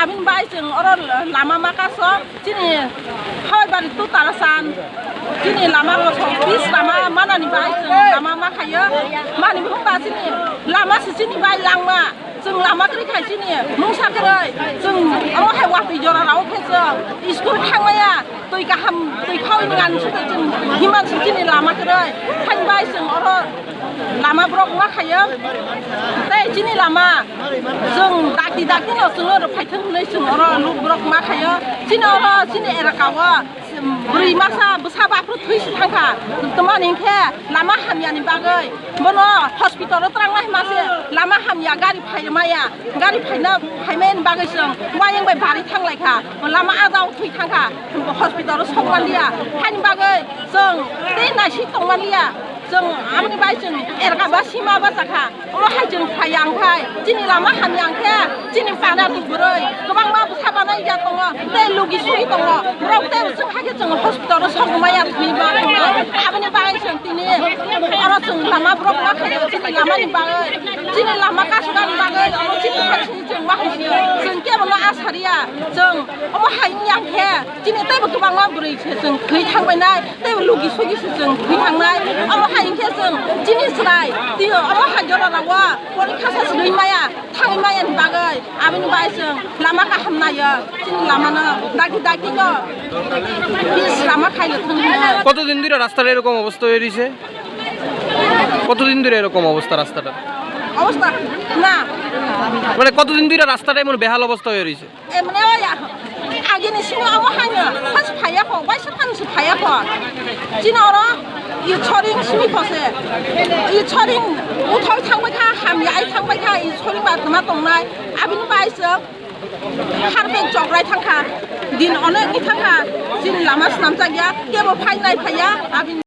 abin bai jeng orang lama makaso sini hoi bari tu tarasan sini lama kosong bis lama mana ni bai jeng lama makaya mana ni hong sini lama sini bai langma jeng lama kiri kai sini mungsa kiri jeng orang hai waktu jora rau kesa iskul kangmaya tui kaham tui kau ingan sudah jeng himan sini lama kiri hai bai jeng orang lama brok makaya teh sini lama jeng daki no sungguh paiteng mulai sungguh lu brok makaya sini orang sini era kawa beri masa besar bapru tuis tangka teman ingke lama hamya ni bagai bono hospital terang lah masih lama hamya gari pai maya gari pai na pai main bagai seng wayang bai bari tang lai ka lama adau tui tangka hospital sokwan dia hani bagai seng teh nasi tongwan dia jeng amni bai jeng erga basima basaka o hai jeng phayang khai jini lama hamyang khe jini pana tu buroi gobang ma busabana ya tongo te lugi sui tongo rok te jeng ha ke jeng hospital ro sogmaya thmiba tongo abni bai jeng tini aro jeng lama brok ma khe jini lama ni bai jini lama kasgan bai aro jini khachi jeng ma hi jeng ke bono asaria jeng o hai nyang khe jini te gobang ma buroi jeng khoi thangbai nai te lugi sui jeng khoi thangnai aro hai ke jeng jini srai tio aro hanjora rawa pori khasa sui maya thang maya ni bagai abini bai jeng lama ka hamnaya jini lama na daki no bis lama খাইলে থাঙ্গা কতদিন ধরে রাস্তার এরকম অবস্থা হয়ে রইছে কতদিন ধরে এরকম অবস্থা রাস্তাটা অবস্থা না মানে কতদিন ধরে রাস্তাটা এমন বেহাল অবস্থা হয়ে রইছে এমনে আগে নি সিনো আমো হাইনো ফাস ফায়া ক বাইসা ফানস ফায়া ক জিনো র ই ছরিং সিমি ফসে ই ছরিং উঠাই থাংবাই খা হামি আই থাংবাই খা ই ছরিং বা তমা তংনাই আবিনি বাইসো হারবেক জগরাই থাংখা দিন অনেক নি থাংখা জিন লামা সামজা গিয়া কেবো ফাইনাই ফায়া আবিনি